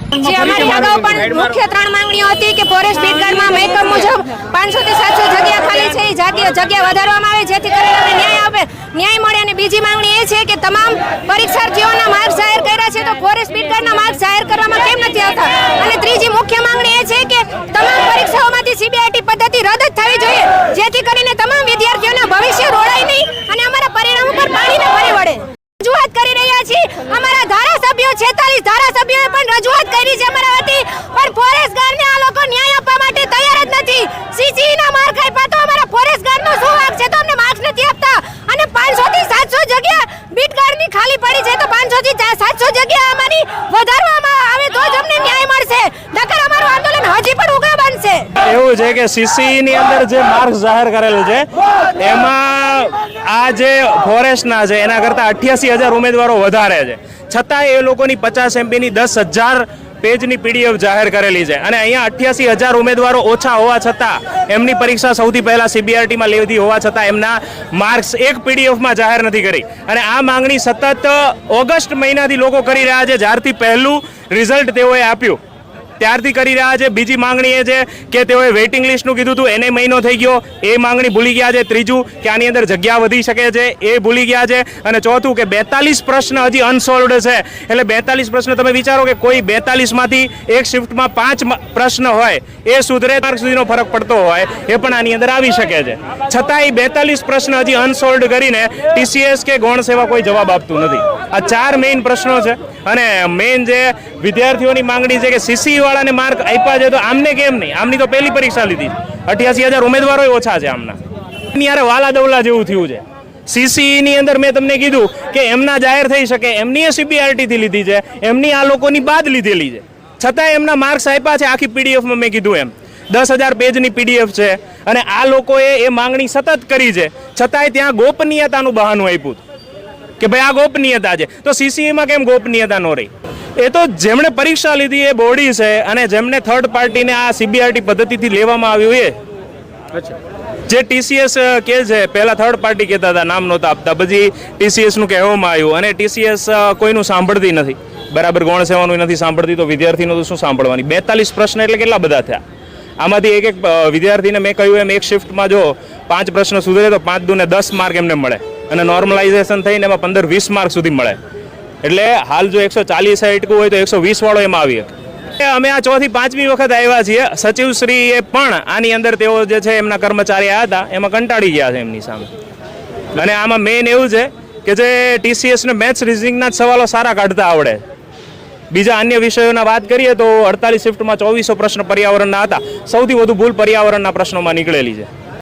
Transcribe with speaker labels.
Speaker 1: જે અમારી અગાઉ પણ મુખ્ય 3 માંગણીઓ હતી કે ફોરેસ્ટ બીટગાર્ડમાં મહેકમ મુજબ 500 થી 700 જગ્યા ખાલી છે, એ જગ્યા વધારવામાં આવે જેથી કરીને અમને ન્યાય મળે. અને બીજી માંગણી એ છે કે તમામ પરીક્ષાર્થીઓના માર્ક્સ જાહેર કર્યા છે તો ફોરેસ્ટ બીટગાર્ડના માર્ક્સ જાહેર કરવામાં કેમ નથી આવતા. અને ત્રીજી મુખ્ય માંગણી એ છે કે તમામ પરીક્ષાઓમાંથી સીબીઆઈટી પદ્ધતિ રદ જ થવી જોઈએ જેથી કરીને તમામ વિદ્યાર્થીઓના ભવિષ્ય રોડાય નહીં અને અમારા પરિણામ ઉપર પાણી ન ફરી વળે. રજૂઆત કરી રહ્યા છીએ. અમારા ધારાસભ્યો 46 ધારાસભ્યોએ પણ રજૂઆત કરી છે અમારા વતી, પણ ફોરેસ્ટ ગાર્ડને આ લોકો ન્યાય આપવા માટે તૈયાર જ નથી. સીસીઈના માર્ક આપ્યા તો અમારા ફોરેસ્ટ ગાર્ડનો શું વાંક છે? તો અમને માર્ક્સ નથી આપતા. અને 500 થી 700 જગ્યા બીટ ગાર્ડની ખાલી પડી છે તો 500 થી 700 જગ્યા અમારી વધારવામાં આવે તો જ અમને ન્યાય મળશે. નકર અમારું આંદોલન હજી પણ ઉગ્ર બનશે.
Speaker 2: એવું છે કે સીસીઈની અંદર જે માર્ક્સ જાહેર કરેલું છે એમાં આ જે ફોરેસ્ટના છે એના કરતાં 88,000 ઉમેદવારો વધારે છે, છતાં એ લોકોની 50 MBની 10,000 પેજની PDF જાહેર કરેલી છે. અને અહીંયા 88,000 ઉમેદવારો ઓછા હોવા છતાં એમની પરીક્ષા સૌથી પહેલાં CBRTમાં લેવી હોવા છતાં એમના માર્ક્સ એક PDFમાં જાહેર નથી કરી. અને આ માંગણી સતત ઓગસ્ટ મહિનાથી લોકો કરી રહ્યા છે, જ્યારથી પહેલું રિઝલ્ટ તેઓએ આપ્યું ત્યારથી કરી રહ્યા છે. બીજી માંગણી એ છે કે તેઓએ વેઇટિંગ લિસ્ટનું કીધું હતું, એને મહિનો થઈ ગયો, એ માંગણી ભૂલી ગયા છે. ત્રીજું કે આની અંદર જગ્યા વધી શકે છે, એ ભૂલી ગયા છે. અને ચોથું કે 42 પ્રશ્ન હજી અનસોલ્વડ છે. એટલે 42 પ્રશ્ન તમે વિચારો કે કોઈ 42માંથી એક શિફ્ટમાં 5 પ્રશ્ન હોય એ સુધરે માર્ક સુધીનો ફરક પડતો હોય એ પણ આની અંદર આવી શકે છે. છતાંય 42 પ્રશ્ન હજી અનસોલ્વડ કરીને TCS કે ગૌણ સેવા કોઈ જવાબ આપતું નથી. આ 4 મેઇન પ્રશ્નો છે. અને મેઇન જે વિદ્યાર્થીઓની માંગણી છે કે CCE વાળાને માર્ક આપ્યા છે તો આમને કેમ નહીં? આમની તો પહેલી પરીક્ષા લીધી, 88,000 ઉમેદવારો ઓછા છે આમના. યારે વાલા દવલા જેવું થયું છે. CCE ની અંદર મેં તમને કીધું કે એમના જાહેર થઈ શકે, એમની CBRT થી લીધી છે, એમની આ લોકોની બાદ લીધેલી છે, છતાં એમના માર્ક્સ આપ્યા છે આખી PDFમાં. મેં કીધું એમ 10,000 પેજની PDF છે. અને આ લોકોએ એ માંગણી સતત કરી છે, છતાંય ત્યાં ગોપનીયતાનું બહાનું આપ્યું કે ભાઈ આ ગોપનીયતા છે. તો CCEમાં કેમ ગોપનીયતા ન રહી? એ તો જેમણે પરીક્ષા લીધી એ બોડી છે અને જેમને થર્ડ પાર્ટીને આ CBRT પદ્ધતિથી લેવામાં આવ્યું એ જે TCS કે છે, પહેલા થર્ડ પાર્ટી કહેતા હતા, નામ નહોતા આપતા, પછી TCSનું કહેવામાં આવ્યું. અને TCS કોઈનું સાંભળતી નથી, બરાબર ગૌણ સેવાનું નથી સાંભળતી, તો વિદ્યાર્થીનું તો શું સાંભળવાની? 42 પ્રશ્ન એટલે કેટલા બધા થયા? આમાંથી એક વિદ્યાર્થીને મેં કહ્યું એમ એક શિફ્ટમાં જો 5 પ્રશ્ન સુધરે તો 5 દુને 10 માર્ક એમને મળે, અને નોર્મલાઇઝેશન થઈને એમાં 15-20 માર્ક સુધી મળે. એટલે હાલ જો 140 અટકવું હોય તો 120 વાળો એમાં આવી શકે. અમે આ 4થી 5મી વખત આવ્યા છીએ. સચિવશ્રીએ પણ આની અંદર તેઓ જે છે એમના કર્મચારી આવ્યા હતા એમાં કંટાળી ગયા છે એમની સામે. અને આમાં મેઇન એવું છે કે જે TCSને મેથ્સ રિઝનિંગના જ સવાલો સારા કાઢતા આવડે. બીજા અન્ય વિષયોના વાત કરીએ તો 48 શિફ્ટમાં 2400 પ્રશ્ન પર્યાવરણના હતા. સૌથી વધુ ભૂલ પર્યાવરણના પ્રશ્નોમાં નીકળેલી છે.